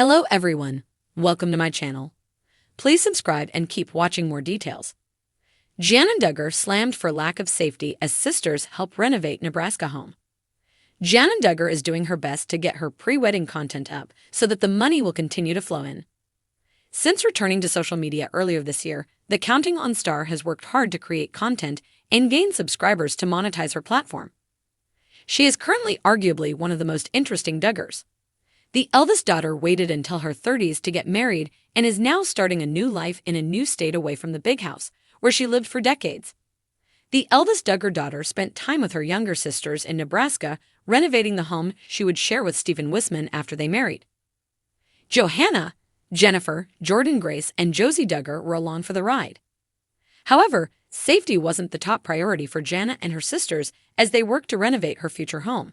Hello everyone, welcome to my channel. Please subscribe and keep watching more details. Jan and Duggar slammed for lack of safety as sisters help renovate Nebraska home. Jan and Duggar is doing her best to get her pre-wedding content up so that the money will continue to flow in. Since returning to social media earlier this year, the Counting on star has worked hard to create content and gain subscribers to monetize her platform. She is currently arguably one of the most interesting Duggars. The eldest daughter waited until her 30s to get married and is now starting a new life in a new state away from the big house, where she lived for decades. The eldest Duggar daughter spent time with her younger sisters in Nebraska, renovating the home she would share with Stephen Wisman after they married. Johanna, Jennifer, Jordan Grace, and Josie Duggar were along for the ride. However, safety wasn't the top priority for Jana and her sisters as they worked to renovate her future home.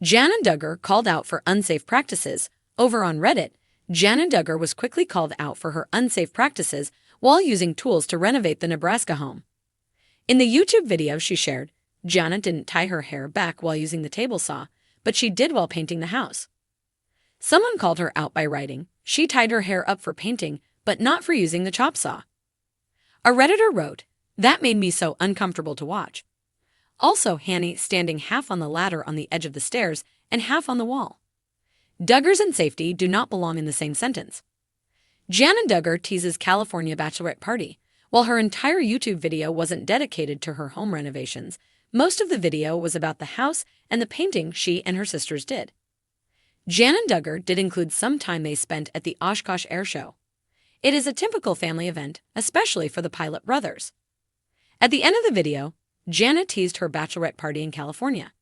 Jan and Duggar called out for unsafe practices. Over on Reddit, Jan and Duggar was quickly called out for her unsafe practices while using tools to renovate the Nebraska home. In the YouTube video she shared, Jana didn't tie her hair back while using the table saw, but she did while painting the house. Someone called her out by writing, "She tied her hair up for painting, but not for using the chop saw." A Redditor wrote, "That made me so uncomfortable to watch." Also, Hanny standing half on the ladder on the edge of the stairs and half on the wall. Duggars and safety do not belong in the same sentence. Jan and Duggar teases California bachelorette party. While her entire YouTube video wasn't dedicated to her home renovations, most of the video was about the house and the painting she and her sisters did. Jan and Duggar did include some time they spent at the Oshkosh Air Show. It is a typical family event, especially for the Pilot brothers. At the end of the video, Jana teased her bachelorette party in California.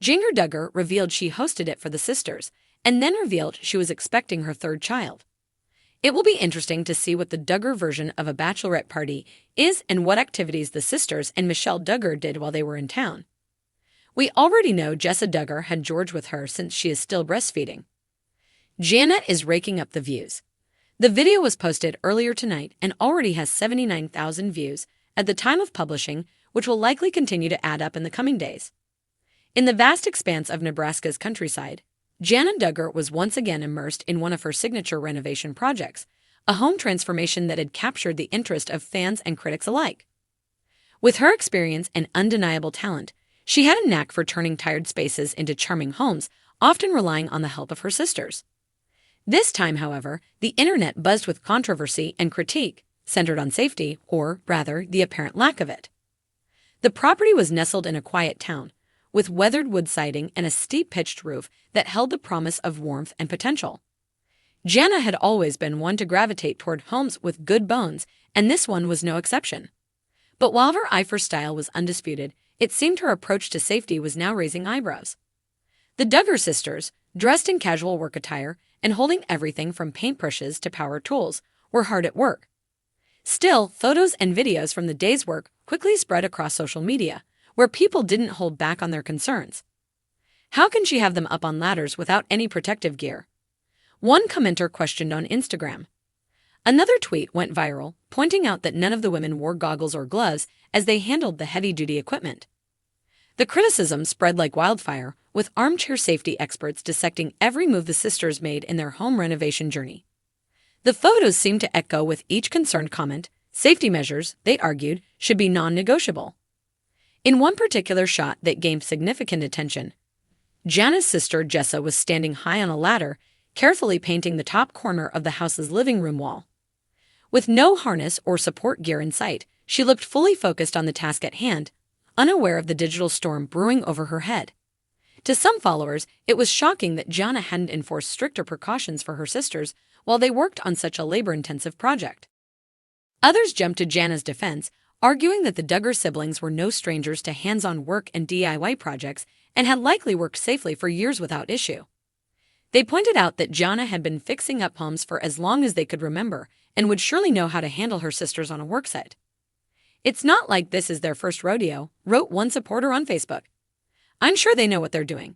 Jinger Duggar revealed she hosted it for the sisters, and then revealed she was expecting her third child. It will be interesting to see what the Duggar version of a bachelorette party is and what activities the sisters and Michelle Duggar did while they were in town. We already know Jessa Duggar had George with her since she is still breastfeeding. Janet is raking up the views. The video was posted earlier tonight and already has 79,000 views at the time of publishing, which will likely continue to add up in the coming days. In the vast expanse of Nebraska's countryside, Jan and Duggar was once again immersed in one of her signature renovation projects, a home transformation that had captured the interest of fans and critics alike. With her experience and undeniable talent, she had a knack for turning tired spaces into charming homes, often relying on the help of her sisters. This time, however, the internet buzzed with controversy and critique, centered on safety, or rather, the apparent lack of it. The property was nestled in a quiet town, with weathered wood siding and a steep pitched roof that held the promise of warmth and potential. Jana had always been one to gravitate toward homes with good bones, and this one was no exception. But while her eye for style was undisputed, it seemed her approach to safety was now raising eyebrows. The Duggar sisters, dressed in casual work attire and holding everything from paintbrushes to power tools, were hard at work. Still, photos and videos from the day's work quickly spread across social media, where people didn't hold back on their concerns. How can she have them up on ladders without any protective gear? One commenter questioned on Instagram. Another tweet went viral, pointing out that none of the women wore goggles or gloves as they handled the heavy-duty equipment. The criticism spread like wildfire, with armchair safety experts dissecting every move the sisters made in their home renovation journey. The photos seemed to echo with each concerned comment. Safety measures, they argued, should be non-negotiable. In one particular shot that gained significant attention, Jana's sister Jessa was standing high on a ladder, carefully painting the top corner of the house's living room wall. With no harness or support gear in sight, she looked fully focused on the task at hand, unaware of the digital storm brewing over her head. To some followers, it was shocking that Jana hadn't enforced stricter precautions for her sisters while they worked on such a labor-intensive project. Others jumped to Jana's defense, arguing that the Duggar siblings were no strangers to hands-on work and DIY projects and had likely worked safely for years without issue. They pointed out that Jana had been fixing up homes for as long as they could remember and would surely know how to handle her sisters on a work site. "It's not like this is their first rodeo," wrote one supporter on Facebook. "I'm sure they know what they're doing."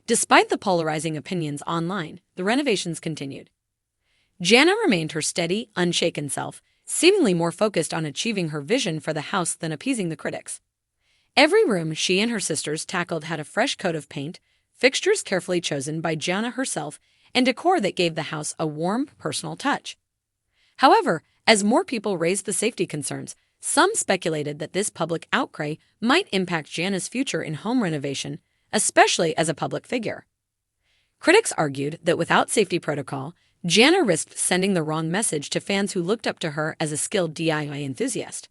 Despite the polarizing opinions online, the renovations continued. Jana remained her steady, unshaken self, seemingly more focused on achieving her vision for the house than appeasing the critics. Every room she and her sisters tackled had a fresh coat of paint, fixtures carefully chosen by Jana herself, and decor that gave the house a warm, personal touch. However, as more people raised the safety concerns, some speculated that this public outcry might impact Jana's future in home renovation, especially as a public figure. Critics argued that without safety protocol, Jana risked sending the wrong message to fans who looked up to her as a skilled DIY enthusiast.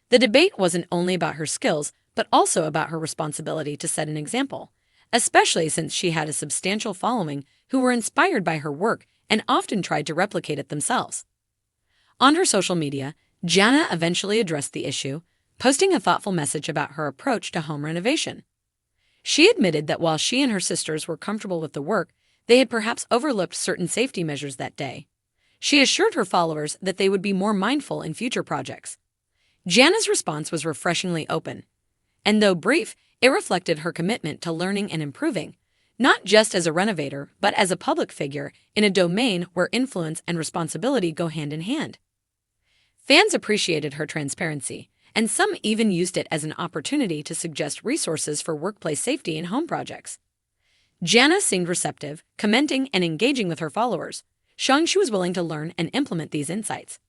The debate wasn't only about her skills, but also about her responsibility to set an example, especially since she had a substantial following who were inspired by her work and often tried to replicate it themselves. On her social media, Jana eventually addressed the issue, posting a thoughtful message about her approach to home renovation. She admitted that while she and her sisters were comfortable with the work, they had perhaps overlooked certain safety measures that day. She assured her followers that they would be more mindful in future projects. Jana's response was refreshingly open, and though brief, it reflected her commitment to learning and improving, not just as a renovator, but as a public figure in a domain where influence and responsibility go hand in hand. Fans appreciated her transparency, and some even used it as an opportunity to suggest resources for workplace safety in home projects. Jana seemed receptive, commenting and engaging with her followers, showing she was willing to learn and implement these insights.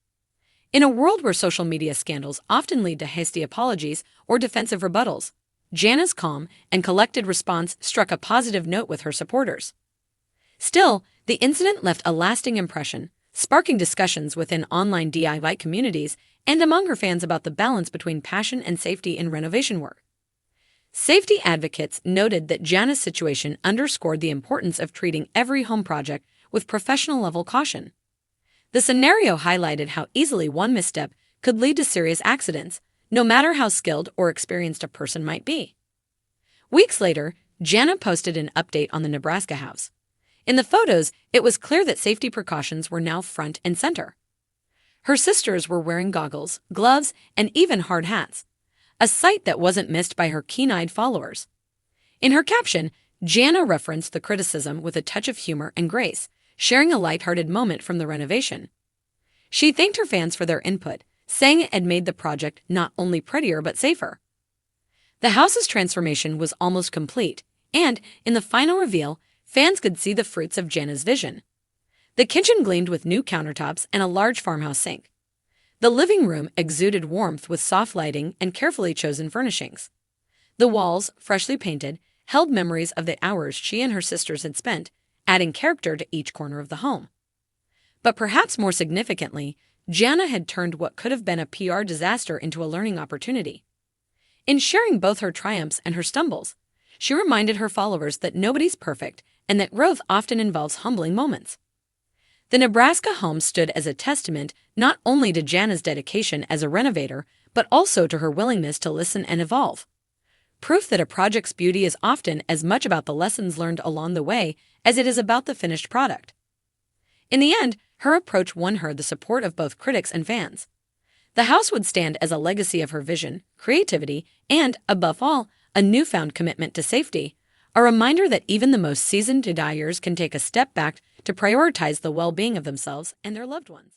In a world where social media scandals often lead to hasty apologies or defensive rebuttals, Jana's calm and collected response struck a positive note with her supporters. Still, the incident left a lasting impression, sparking discussions within online DIY communities and among her fans about the balance between passion and safety in renovation work. Safety advocates noted that Jana's situation underscored the importance of treating every home project with professional-level caution. The scenario highlighted how easily one misstep could lead to serious accidents, no matter how skilled or experienced a person might be. Weeks later, Jana posted an update on the Nebraska house. In the photos, it was clear that safety precautions were now front and center. Her sisters were wearing goggles, gloves, and even hard hats, a sight that wasn't missed by her keen-eyed followers. In her caption, Jana referenced the criticism with a touch of humor and grace, sharing a lighthearted moment from the renovation. She thanked her fans for their input, saying it had made the project not only prettier but safer. The house's transformation was almost complete, and, in the final reveal, fans could see the fruits of Jana's vision. The kitchen gleamed with new countertops and a large farmhouse sink. The living room exuded warmth with soft lighting and carefully chosen furnishings. The walls, freshly painted, held memories of the hours she and her sisters had spent, adding character to each corner of the home. But perhaps more significantly, Jana had turned what could have been a PR disaster into a learning opportunity. In sharing both her triumphs and her stumbles, she reminded her followers that nobody's perfect and that growth often involves humbling moments. The Nebraska home stood as a testament not only to Jana's dedication as a renovator, but also to her willingness to listen and evolve. Proof that a project's beauty is often as much about the lessons learned along the way as it is about the finished product. In the end, her approach won her the support of both critics and fans. The house would stand as a legacy of her vision, creativity, and, above all, a newfound commitment to safety, a reminder that even the most seasoned DIYers can take a step back to prioritize the well-being of themselves and their loved ones.